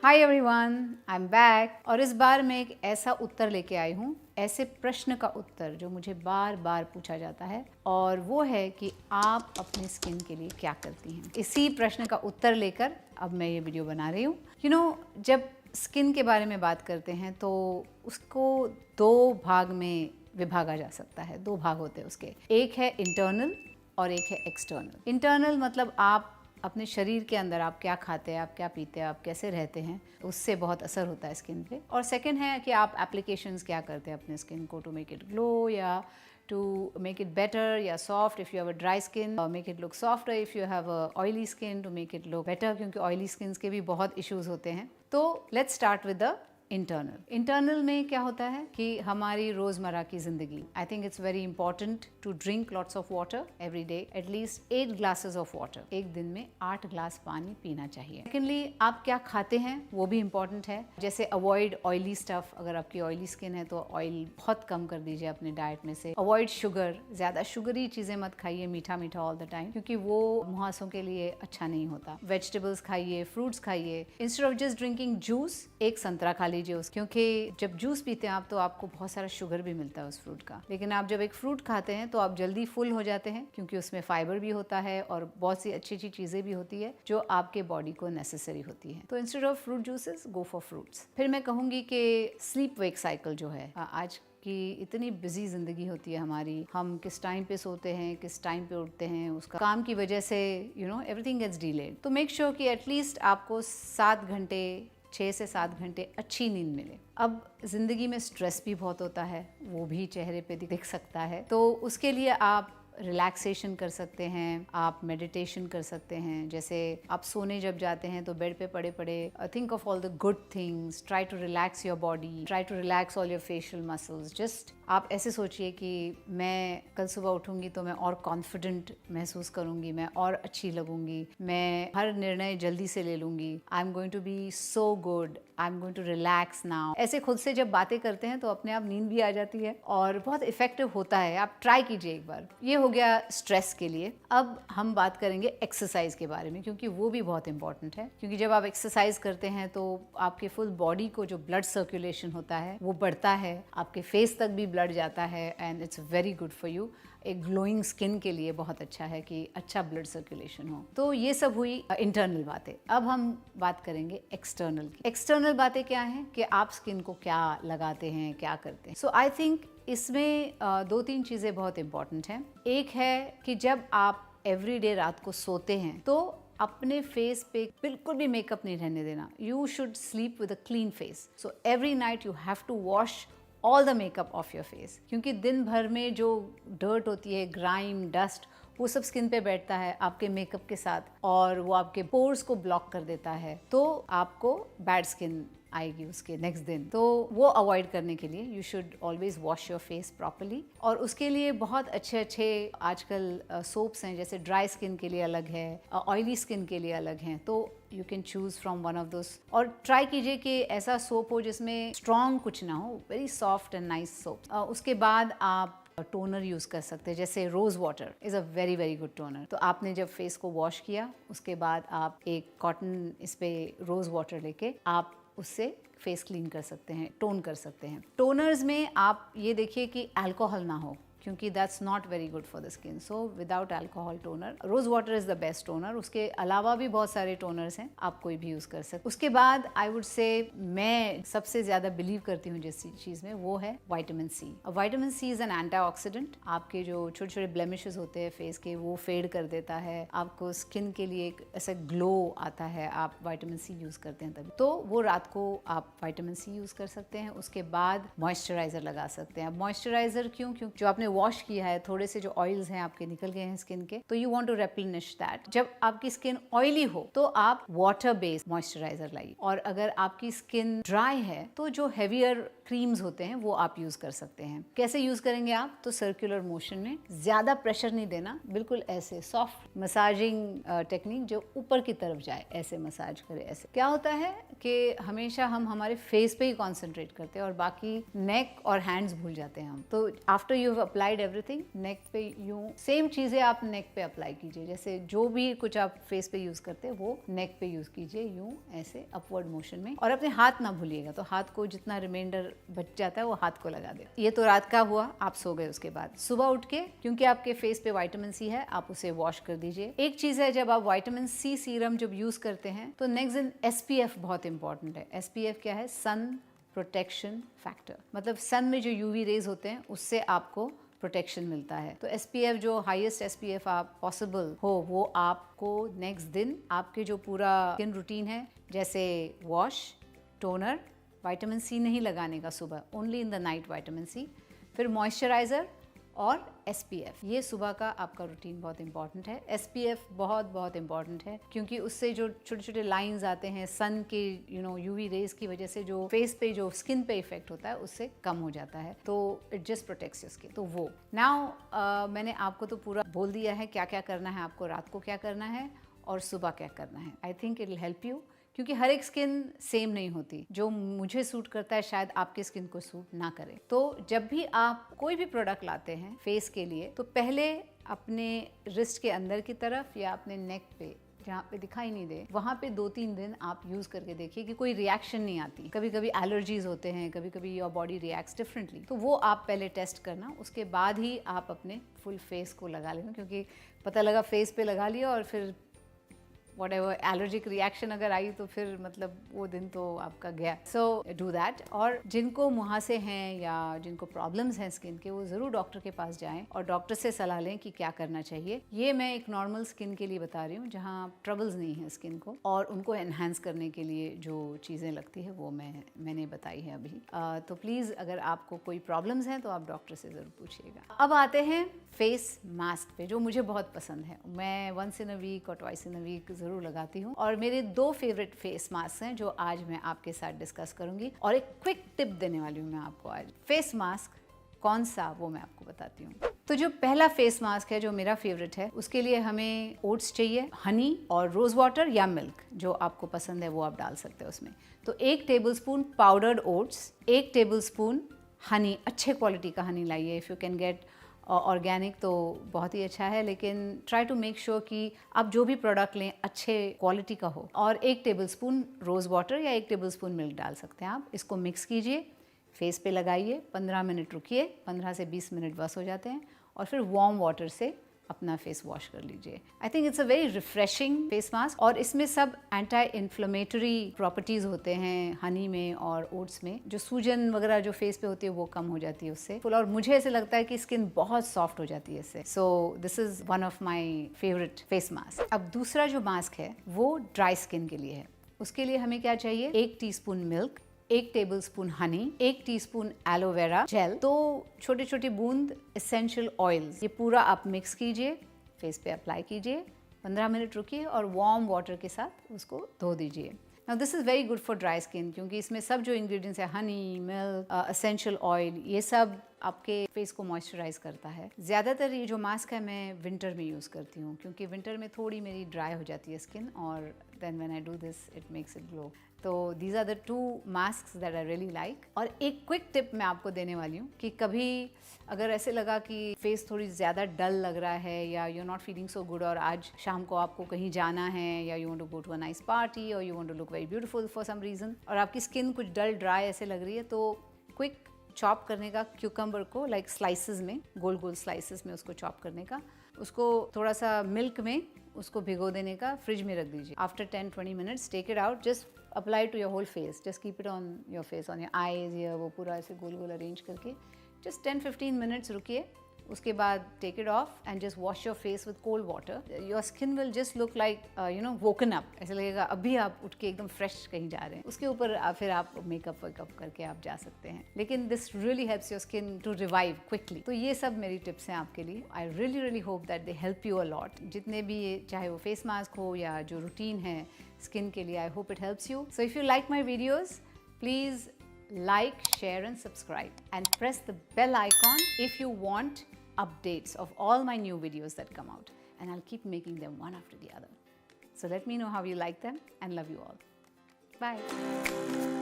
Hi everyone, I am back. और इस बार मैं एक ऐसा उत्तर लेके आई हूँ, ऐसे प्रश्न का उत्तर जो मुझे बार बार पूछा जाता है, और वो है कि आप अपनी स्किन के लिए क्या करती हैं। इसी प्रश्न का उत्तर लेकर अब मैं ये वीडियो बना रही हूँ। जब स्किन के बारे में बात करते हैं तो उसको दो भाग में विभागा जा सकता है। दो भाग होते हैं उसके, एक है इंटरनल और एक है एक्सटर्नल। इंटरनल मतलब आप अपने शरीर के अंदर आप क्या खाते हैं, आप क्या पीते हैं, आप कैसे रहते हैं, उससे बहुत असर होता है स्किन पे। और सेकंड है कि आप एप्लीकेशंस क्या करते हैं अपने स्किन को टू मेक इट ग्लो या to make it better या soft if you have a dry skin, or make it look softer if you have a oily skin to make it look better, क्योंकि oily skins के भी बहुत issues होते हैं। तो let's start with the internal में क्या होता है कि हमारी रोजमर्रा की जिंदगी, I think it's very important to drink lots of water every day, at least 8 glasses of water. एक दिन में 8 ग्लास पानी पीना चाहिए। सेकेंडली, आप क्या खाते हैं वो भी इंपॉर्टेंट है। जैसे अवॉइड ऑयली स्टफ, अगर आपकी ऑयली स्किन है तो ऑयल बहुत कम कर दीजिए अपने डाइट में से। अवॉइड शुगर, ज्यादा शुगरी चीजें मत खाइए, मीठा मीठा ऑल द टाइम, क्योंकि वो मुहासों के लिए अच्छा नहीं होता। वेजिटेबल्स खाइए, फ्रूट्स खाइए। Instead of just drinking juice, एक संतरा खा लीजिए, क्योंकि जब जूस पीते हैं आप तो आपको बहुत सारा शुगर भी मिलता है उस फ्रूट का। लेकिन आप जब एक फ्रूट खाते हैं तो आप जल्दी फुल हो जाते हैं, क्योंकि उसमें फाइबर भी होता है और बहुत सी अच्छी अच्छी चीजें भी होती है जो आपके बॉडी को नेसेसरी होती है। तो instead of fruit juices, go for fruits. फिर मैं कहूंगी कि स्लीप वेक साइकिल जो है, आज कि इतनी बिजी जिंदगी होती है हमारी, हम किस टाइम पे सोते हैं, किस टाइम पे उठते हैं, उसका काम की वजह से एवरीथिंग गेट्स डिलेड। तो मेक श्योर कि एटलीस्ट आपको 6 से 7 घंटे अच्छी नींद मिले। अब जिंदगी में स्ट्रेस भी बहुत होता है, वो भी चेहरे पे दिख सकता है। तो उसके लिए आप रिलैक्सेशन कर सकते हैं, आप मेडिटेशन कर सकते हैं। जैसे आप सोने जब जाते हैं तो बेड पे पड़े पड़े think of all the good things, try to relax your body, try to relax all your facial muscles. Just आप ऐसे सोचिए कि मैं कल सुबह उठूंगी तो मैं और कॉन्फिडेंट महसूस करूंगी, मैं और अच्छी लगूंगी, मैं हर निर्णय जल्दी से ले लूंगी, I am going to be so good, I am going to relax now. ऐसे खुद से जब बातें करते हैं तो अपने आप नींद भी आ जाती है और बहुत इफेक्टिव होता है। आप ट्राई कीजिए एक बार। ये हो गया स्ट्रेस के लिए। अब हम बात करेंगे एक्सरसाइज के बारे में, क्योंकि वो भी बहुत इंपॉर्टेंट है। क्योंकि जब आप एक्सरसाइज करते हैं तो आपके फुल बॉडी को जो ब्लड सर्कुलेशन होता है वो बढ़ता है, आपके फेस तक भी ब्लड जाता है, and it's very good for you. एक ग्लोइंग स्किन के लिए बहुत अच्छा है कि अच्छा ब्लड सर्कुलेशन हो। तो ये सब हुई इंटरनल बातें। अब हम बात करेंगे एक्सटर्नल की। एक्सटर्नल बातें क्या हैं कि आप स्किन को क्या लगाते हैं, क्या करते हैं। सो आई थिंक इसमें 2-3 चीज़ें बहुत इंपॉर्टेंट हैं। एक है कि जब आप एवरीडे रात को सोते हैं तो अपने फेस पे बिल्कुल भी मेकअप नहीं रहने देना। You should sleep with a clean face. So every night you have to wash all the makeup off your face, क्योंकि दिन भर में जो डर्ट होती है, ग्राइम, डस्ट, वो सब स्किन पे बैठता है आपके मेकअप के साथ, और वो आपके पोर्स को ब्लॉक कर देता है। तो आपको बैड स्किन आएगी उसके नेक्स्ट दिन। तो वो अवॉइड करने के लिए you should always wash your face properly. और उसके लिए बहुत अच्छे अच्छे आजकल सोप्स हैं, जैसे ड्राई स्किन के लिए अलग है, ऑयली स्किन के लिए अलग हैं। तो you can choose from one of those. और ट्राई कीजिए कि ऐसा सोप हो जिसमें स्ट्रॉन्ग कुछ ना हो, very soft and nice soap. उसके बाद आप टोनर यूज कर सकते हैं, जैसे rose water is a very very good toner. तो आपने जब फेस को वॉश किया उसके बाद आप एक कॉटन इस पे रोज वाटर लेके आप उससे फेस क्लीन कर सकते हैं, टोन कर सकते हैं। टोनर्स में आप ये देखिए कि अल्कोहल ना हो, क्योंकि that's not very good for the skin. So without alcohol toner, rose water is the best toner. उसके अलावा भी बहुत सारे टोनर्स हैं, आप कोई भी यूज कर सकते। उसके बाद आई वुड से मैं सबसे ज्यादा बिलीव करती हूँ जिस चीज में, वो है vitamin C. Vitamin C is an antioxidant. आपके जो छोटे छोटे ब्लेमिशेस होते हैं फेस के, वो फेड कर देता है, आपको स्किन के लिए एक ऐसा ग्लो आता है, आप विटामिन सी यूज करते हैं तभी। तो वो रात को आप विटामिन सी यूज कर सकते हैं। उसके बाद मॉइस्चराइजर लगा सकते हैं। मॉइस्चराइजर क्यों? क्योंकि जो आपने वॉश किया है, थोड़े से जो ऑयल्स हैं आपके निकल गए हैं स्किन के, तो यू वांट टू रेप्लेनिश दैट। जब आपकी स्किन ऑयली हो तो आप वाटर बेस्ड मॉइस्चराइजर लाइए। और अगर आपकी स्किन ड्राई है तो जो हेवियर क्रीम्स होते हैं वो आप यूज कर सकते हैं। कैसे यूज करेंगे आप? तो सर्कुलर मोशन में, ज्यादा प्रेशर नहीं देना, बिल्कुल ऐसे सॉफ्ट मसाजिंग टेक्निक जो ऊपर की तरफ जाए, ऐसे मसाज करे। ऐसे क्या होता है कि हमेशा हम हमारे फेस पे ही कॉन्सेंट्रेट करते हैं और बाकी नेक और हैंड्स भूल जाते हैं हम। तो after you have applied everything, neck पे यूं सेम चीजें आप नेक पे अप्लाई कीजिए, जैसे जो भी कुछ आप फेस पे यूज करते हैं वो नेक पे यूज कीजिए, यूं ऐसे अपवर्ड मोशन में। और अपने हाथ ना भूलिएगा, तो हाथ को जितना रिमाइंडर बच जाता है वो हाथ को लगा दे। ये तो रात का हुआ, आप सो गए। उसके बाद सुबह उठ के, क्योंकि आपके फेस पे विटामिन सी है, आप उसे वॉश कर दीजिए। एक चीज है, जब आप विटामिन सी सीरम जब यूज करते हैं तो नेक्स्ट दिन SPF बहुत इंपॉर्टेंट है। SPF क्या है? सन प्रोटेक्शन फैक्टर, मतलब सन में जो यूवी रेज होते हैं उससे आपको प्रोटेक्शन मिलता है। तो SPF, जो हाईएस्ट SPF आप पॉसिबल हो, वो आपको नेक्स्ट दिन आपके जो पूरा स्किन रूटीन है, जैसे वॉश, टोनर, विटामिन सी नहीं लगाने का सुबह, only in the night vitamin C, फिर मॉइस्चराइजर और SPF, ये सुबह का आपका रूटीन बहुत इंपॉर्टेंट है। SPF बहुत बहुत इंपॉर्टेंट है, क्योंकि उससे जो छोटे छोटे लाइंस आते हैं सन के यूवी रेज की वजह से, जो फेस पे जो स्किन पे इफेक्ट होता है उससे कम हो जाता है। तो it just protects your skin. तो वो नाउ मैंने आपको तो पूरा बोल दिया है क्या क्या करना है आपको, रात को क्या करना है और सुबह क्या करना है। I think it will help you, क्योंकि हर एक स्किन सेम नहीं होती। जो मुझे सूट करता है शायद आपके स्किन को सूट ना करे। तो जब भी आप कोई भी प्रोडक्ट लाते हैं फेस के लिए, तो पहले अपने रिस्ट के अंदर की तरफ या अपने नेक पे, जहाँ पे दिखाई नहीं दे, वहाँ पे 2-3 दिन आप यूज करके देखिए कि कोई रिएक्शन नहीं आती। कभी कभी एलर्जीज होते हैं, कभी कभी योर बॉडी रिएक्ट्स डिफरेंटली, तो वो आप पहले टेस्ट करना, उसके बाद ही आप अपने फुल फेस को लगा लेना। क्योंकि पता लगा फेस पे लगा लिया और फिर whatever एलर्जिक रिएक्शन अगर आई तो फिर मतलब वो दिन तो आपका गया। So do that. और जिनको मुहासे हैं या जिनको प्रॉब्लम्स हैं स्किन के, वो ज़रूर डॉक्टर के पास जाएं और डॉक्टर से सलाह लें कि क्या करना चाहिए। ये मैं एक नॉर्मल स्किन के लिए बता रही हूँ, जहाँ ट्रबल्स नहीं है स्किन को, और उनको एनहांस करने के लिए जो चीज़ें लगती है वो मैंने बताई है अभी। तो प्लीज़ अगर आपको कोई प्रॉब्लम्स हैं तो आप डॉक्टर से ज़रूर पूछिएगा। अब आते हैं फेस मास्क पे, जो मुझे बहुत पसंद है। मैं वंस इन अ वीक और ट्वाइस इन अ वीक ज़रूर लगाती हूँ, और मेरे 2 फेवरेट फेस मास्क हैं जो आज मैं आपके साथ डिस्कस करूंगी, और एक क्विक टिप देने वाली हूँ मैं आपको आज। फेस मास्क कौन सा, वो मैं आपको बताती हूँ। तो जो पहला फेस मास्क है जो मेरा फेवरेट है, उसके लिए हमें ओट्स चाहिए, हनी और रोज वाटर या मिल्क, जो आपको पसंद है वो आप डाल सकते हो उसमें। तो 1 tablespoon powdered oats, 1 tablespoon Honey, अच्छे क्वालिटी का हनी लाइए। If you can get organic तो बहुत ही अच्छा है, लेकिन ट्राई टू मेक श्योर कि आप जो भी प्रोडक्ट लें अच्छे क्वालिटी का हो। और 1 टेबलस्पून रोज़ वाटर या 1 टेबलस्पून मिल्क डाल सकते हैं आप। इसको मिक्स कीजिए, फेस पे लगाइए, 15 मिनट रुकिए, 15 से 20 मिनट बस हो जाते हैं, और फिर वार्म वाटर से अपना फेस वॉश कर लीजिए। आई think it's a very refreshing face mask, और इसमें सब एंटी इन्फ्लेमेटरी प्रॉपर्टीज होते हैं हनी में और ओट्स में। जो सूजन वगैरह जो फेस पे होती है वो कम हो जाती है उससे, और मुझे ऐसे लगता है कि स्किन बहुत सॉफ्ट हो जाती है इससे। So this is one of my favourite face mask. अब दूसरा जो मास्क है वो ड्राई स्किन के लिए है। उसके लिए हमें क्या चाहिए? 1 teaspoon milk, 1 tablespoon Honey, 1 teaspoon aloe vera gel, 2 छोटे छोटे बूंद एसेंशियल ऑयल्स। ये पूरा आप मिक्स कीजिए, फेस पे अप्लाई कीजिए, 15 मिनट रुकिए और वार्म वाटर के साथ उसको धो दीजिए। Now this is very good for dry skin, क्योंकि इसमें सब जो इंग्रेडिएंट्स है, हनी, मिल्क, एसेंशियल ऑयल, ये सब आपके फेस को मॉइस्चराइज करता है। ज़्यादातर ये जो मास्क है मैं विंटर में यूज़ करती हूँ, क्योंकि विंटर में थोड़ी मेरी ड्राई हो जाती है स्किन, और then when I do this it makes it glow. तो these are the 2 mask that I really like. और एक क्विक टिप मैं आपको देने वाली हूँ कि कभी अगर ऐसे लगा कि फेस थोड़ी ज़्यादा डल लग रहा है, या you are not feeling so good, और आज शाम को आपको कहीं जाना है, या you want to go to a nice party, और you want to look very beautiful for some reason, और आपकी स्किन कुछ डल ड्राई ऐसे लग रही है, तो क्विक चॉप करने का क्यूकम्बर को, लाइक स्लाइसेस में, गोल गोल स्लाइसेस में उसको चॉप करने का, उसको थोड़ा सा मिल्क में उसको भिगो देने का, फ्रिज में रख दीजिए। After 10-20 minutes take it out, just apply to your whole face, just keep it on your face, on your eyes, या वो पूरा ऐसे गोल गोल अरेंज करके जस्ट 10-15 मिनट्स रुकिए। उसके बाद take it off and just wash your face with cold water. Your skin will just look like woken up, ऐसे लगेगा अभी आप उठ के एकदम फ्रेश कहीं जा रहे हैं। उसके ऊपर फिर आप मेकअप वेकअप करके आप जा सकते हैं, लेकिन this really helps your skin to revive quickly. तो ये सब मेरी टिप्स हैं आपके लिए। I really hope that they help you a lot. जितने भी, चाहे वो फेस मास्क हो या जो रूटीन है स्किन के लिए, I hope it helps you. So if you like my videos, please like, share and subscribe, and press the bell icon if you want updates of all my new videos that come out, and I'll keep making them one after the other. So let me know how you like them, and love you all. Bye.